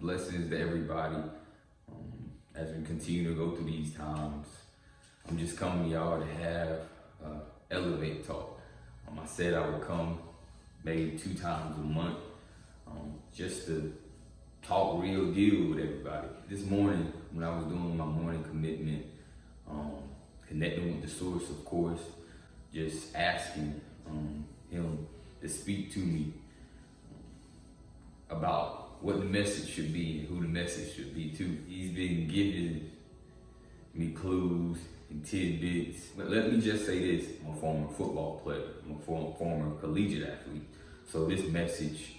Blessings to everybody. As we continue to go through these times, I'm just coming to y'all to have Elevate Talk. I said I would come maybe 2 times a month just to talk real deal with everybody. This morning, when I was doing my morning commitment, connecting with the source, of course, just asking him to speak to me about what the message should be and who the message should be to. He's been giving me clues and tidbits. But let me just say this, I'm a former football player, I'm a former collegiate athlete. So this message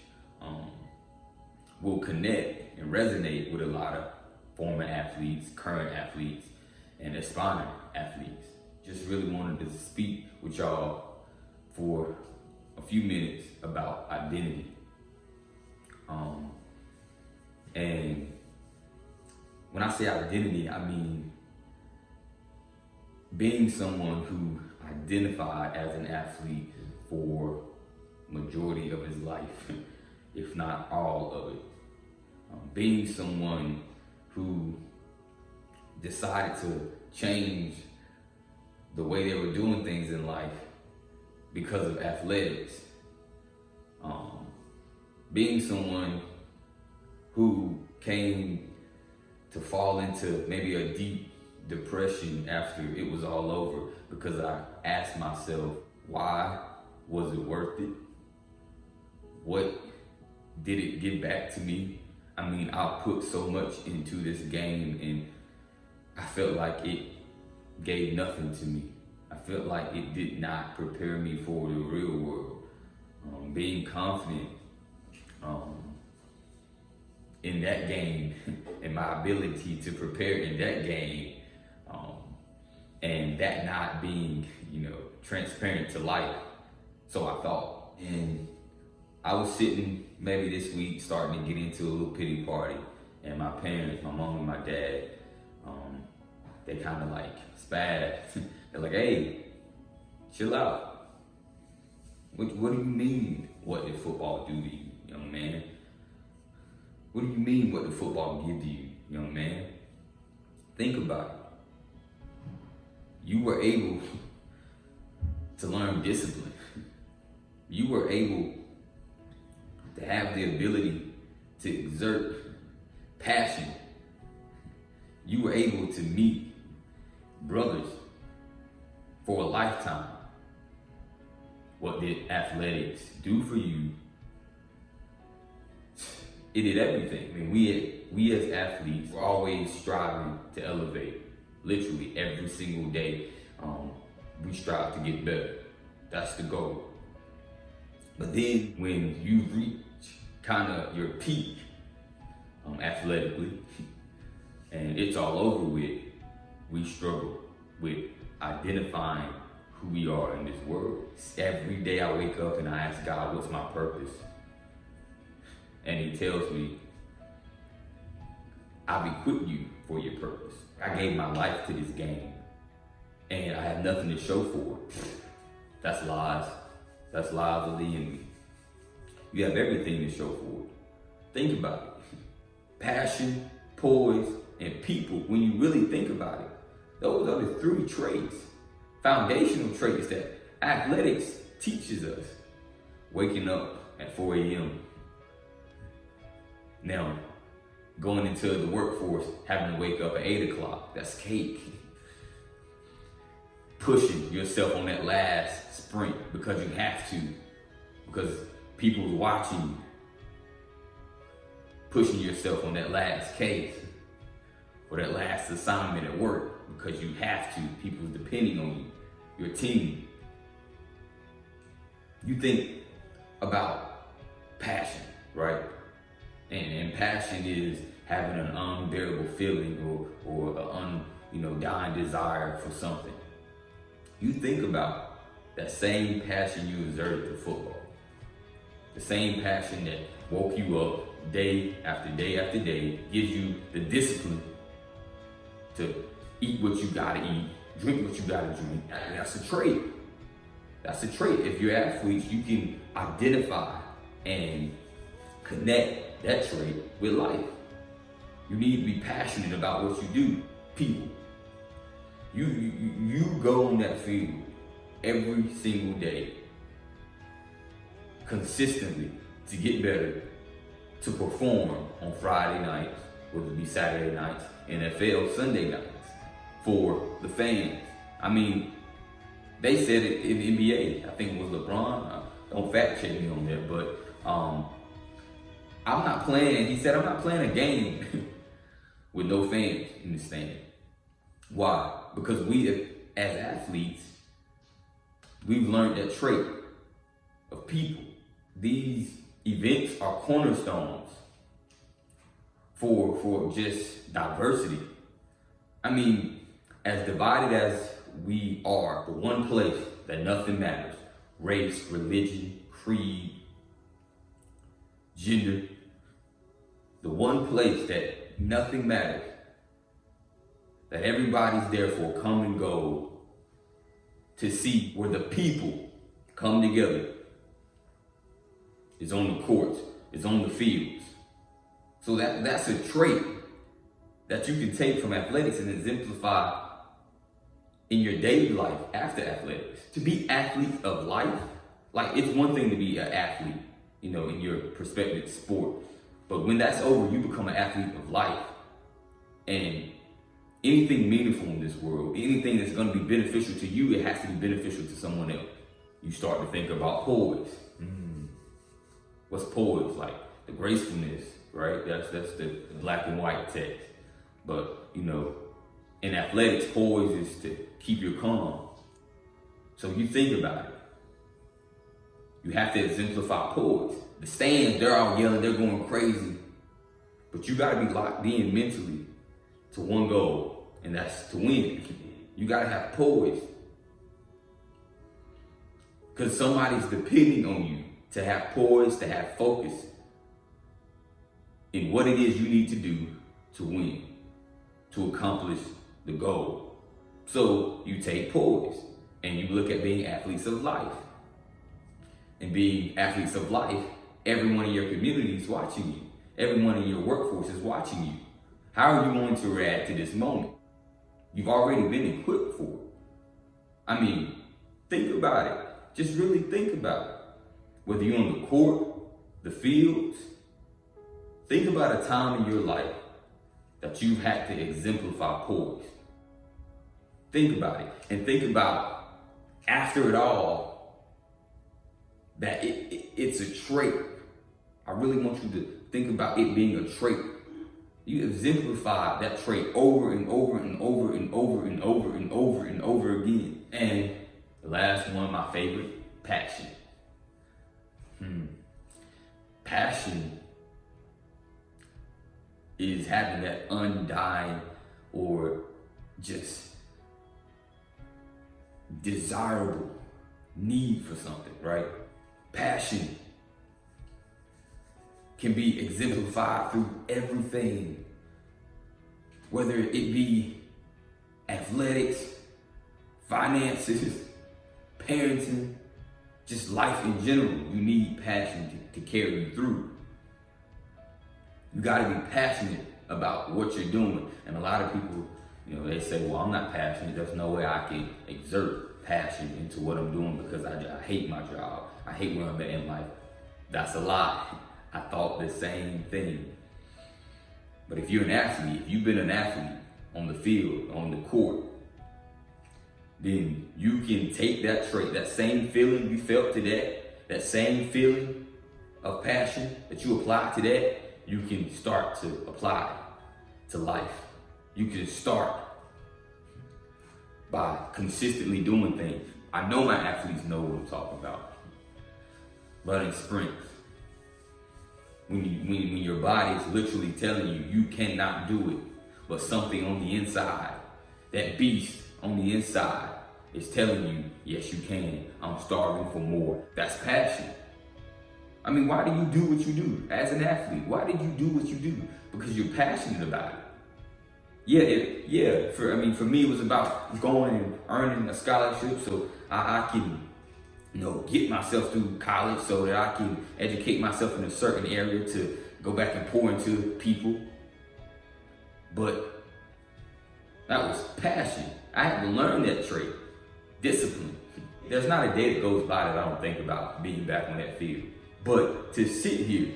will connect and resonate with a lot of former athletes, current athletes, and aspiring athletes. Just really wanted to speak with y'all for a few minutes about identity. And when I say identity, I mean being someone who identified as an athlete for majority of his life, if not all of it. Being someone who decided to change the way they were doing things in life because of athletics. Being someone who came to fall into maybe a deep depression after it was all over because I asked myself, why was it worth it? What did it give back to me? I mean, I put so much into this game and I felt like it gave nothing to me. I felt like it did not prepare me for the real world. Being confident in that game and my ability to prepare in that game, and that not being, transparent to life. So I thought, and I was sitting maybe this week starting to get into a little pity party, and my parents, my mom and my dad, they kind of like spazzed. They're like, hey, chill out. What do you mean, what did football do to you, young man? What do you mean, what did football give to you, young man? Think about it. You were able to learn discipline. You were able to have the ability to exert passion. You were able to meet brothers for a lifetime. What did athletics do for you? It did everything. I mean, we as athletes, we're always striving to elevate. Literally every single day, we strive to get better. That's the goal. But then when you reach kind of your peak athletically, and it's all over with, we struggle with identifying who we are in this world. Every day I wake up and I ask God, what's my purpose? And he tells me, I've equipped you for your purpose. I gave my life to this game and I have nothing to show for it. That's lies. That's lies of the enemy. You have everything to show for it. Think about it. Passion, poise, and people, when you really think about it, those are the 3 traits, foundational traits that athletics teaches us. Waking up at 4 a.m. Now, going into the workforce, having to wake up at 8 o'clock, that's cake. Pushing yourself on that last sprint because you have to, because people's watching you. Pushing yourself on that last case or that last assignment at work because you have to, people's depending on you, your team. You think about passion, right? And passion is having an unbearable feeling or an dying desire for something. You think about that same passion you exerted to football. The same passion that woke you up day after day after day, gives you the discipline to eat what you gotta eat, drink what you gotta drink. And that's a trait. That's a trait. If you're athletes, you can identify and connect that trait with life. You need to be passionate about what you do. People, you go on that field every single day, consistently, to get better, to perform on Friday nights, whether it be Saturday nights, NFL Sunday nights, for the fans. I mean, they said it in the NBA. I think it was LeBron. Don't fact check me on that, but I'm not playing. He said, I'm not playing a game with no fans in the stand. Why? Because we, as athletes, we've learned that trait of people. These events are cornerstones for just diversity. I mean, as divided as we are, the one place that nothing matters, race, religion, creed, gender, the one place that nothing matters, that everybody's there for, come and go, to see where the people come together, is on the courts, is on the fields. So that's a trait that you can take from athletics and exemplify in your daily life after athletics. To be athletes of life, like, it's one thing to be an athlete, you know, in your prospective sport. But when that's over, you become an athlete of life. And anything meaningful in this world, anything that's going to be beneficial to you, it has to be beneficial to someone else. You start to think about poise. What's poise? Like the gracefulness, right? That's the black and white text. But, you know, in athletics, poise is to keep your calm. So you think about it. You have to exemplify poise. The stands, they're all yelling, they're going crazy. But you got to be locked in mentally to one goal, and that's to win. You got to have poise. Because somebody's depending on you to have poise, to have focus in what it is you need to do to win, to accomplish the goal. So you take poise and you look at being athletes of life. And being athletes of life, everyone in your community is watching you. Everyone in your workforce is watching you. How are you going to react to this moment? You've already been equipped for it. I mean, think about it. Just really think about it. Whether you're on the court, the fields, think about a time in your life that you've had to exemplify poise. Think about it. And think about, after it all, that it's a trait. I really want you to think about it being a trait. You exemplify that trait over and over and over and over and over and over and over again. And the last one, my favorite, passion. Passion is having that undying or just desirable need for something, right? Passion can be exemplified through everything, whether it be athletics, finances, parenting, just life in general. You need passion to carry you through. You gotta be passionate about what you're doing. And a lot of people, you know, they say, well, I'm not passionate. There's no way I can exert passion into what I'm doing because I hate my job. I hate where I'm at in life. That's a lie. I thought the same thing. But if you're an athlete, if you've been an athlete on the field, on the court, then you can take that trait, that same feeling you felt today, that same feeling of passion that you apply to that, you can start to apply to life. You can start by consistently doing things. I know my athletes know what I'm talking about. Running sprints. When your body's literally telling you you cannot do it, but something on the inside, that beast on the inside is telling you, yes, you can. I'm starving for more. That's passion. I mean, why do you do what you do as an athlete? Why did you do what you do? Because you're passionate about it. For me, it was about going and earning a scholarship so I can, get myself through college so that I can educate myself in a certain area to go back and pour into people. But that was passion. I had to learn that trait. Discipline. There's not a day that goes by that I don't think about being back on that field. But to sit here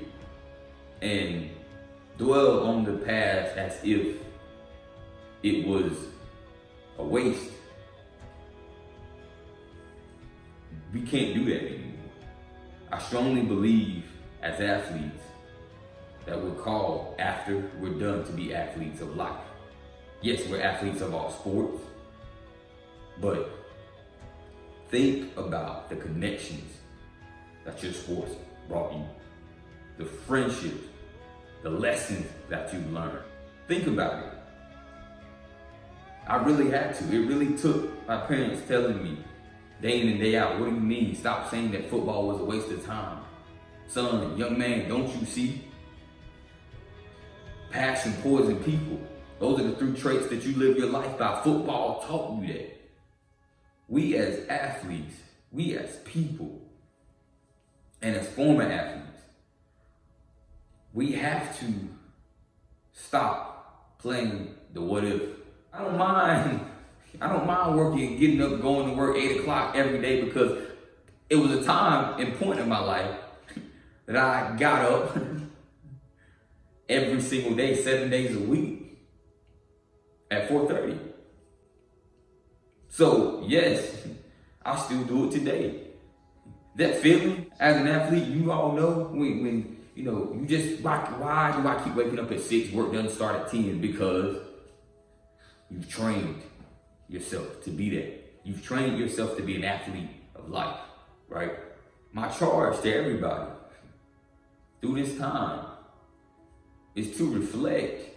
and dwell on the past as if it was a waste, we can't do that anymore. I strongly believe as athletes that we're called after we're done to be athletes of life. Yes, we're athletes of all sports, but think about the connections that your sports brought you, the friendships, the lessons that you've learned. Think about it. I really had to. It really took my parents telling me day in and day out, what do you mean? Stop saying that football was a waste of time. Son, young man, don't you see? Passion, poison, people. Those are the three traits that you live your life by. Football taught you that. We as athletes, we as people, and as former athletes, we have to stop playing the what if. I don't mind working, getting up, going to work 8 o'clock every day, because it was a time and point in my life that I got up every single day, 7 days a week at 4:30. So yes, I still do it today. That feeling as an athlete, you all know when you know, you just, why do I keep waking up at 6, work doesn't start at 10? Because you've trained yourself to be that. You've trained yourself to be an athlete of life, right? My charge to everybody through this time is to reflect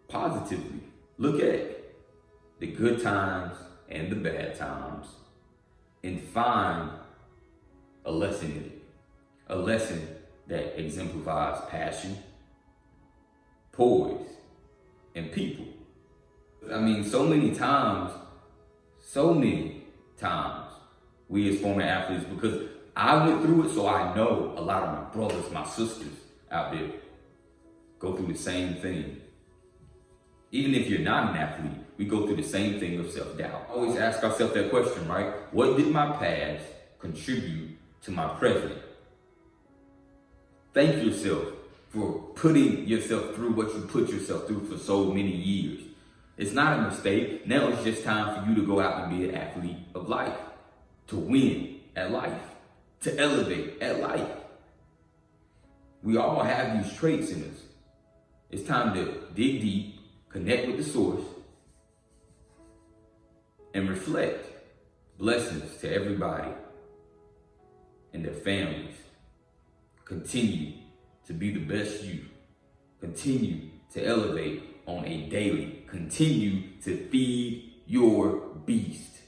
positively. Look at the good times and the bad times and find a lesson in it. A lesson that exemplifies passion, poise, and people. I mean, so many times, we as former athletes, because I went through it, so I know a lot of my brothers, my sisters out there go through the same thing. Even if you're not an athlete, we go through the same thing of self-doubt. Always ask ourselves that question, right? What did my past contribute to my present? Thank yourself for putting yourself through what you put yourself through for so many years. It's not a mistake. Now it's just time for you to go out and be an athlete of life, to win at life, to elevate at life. We all have these traits in us. It's time to dig deep, connect with the source, and reflect. Blessings to everybody and their families. Continue to be the best you. Continue to elevate on a daily. Continue to feed your beast.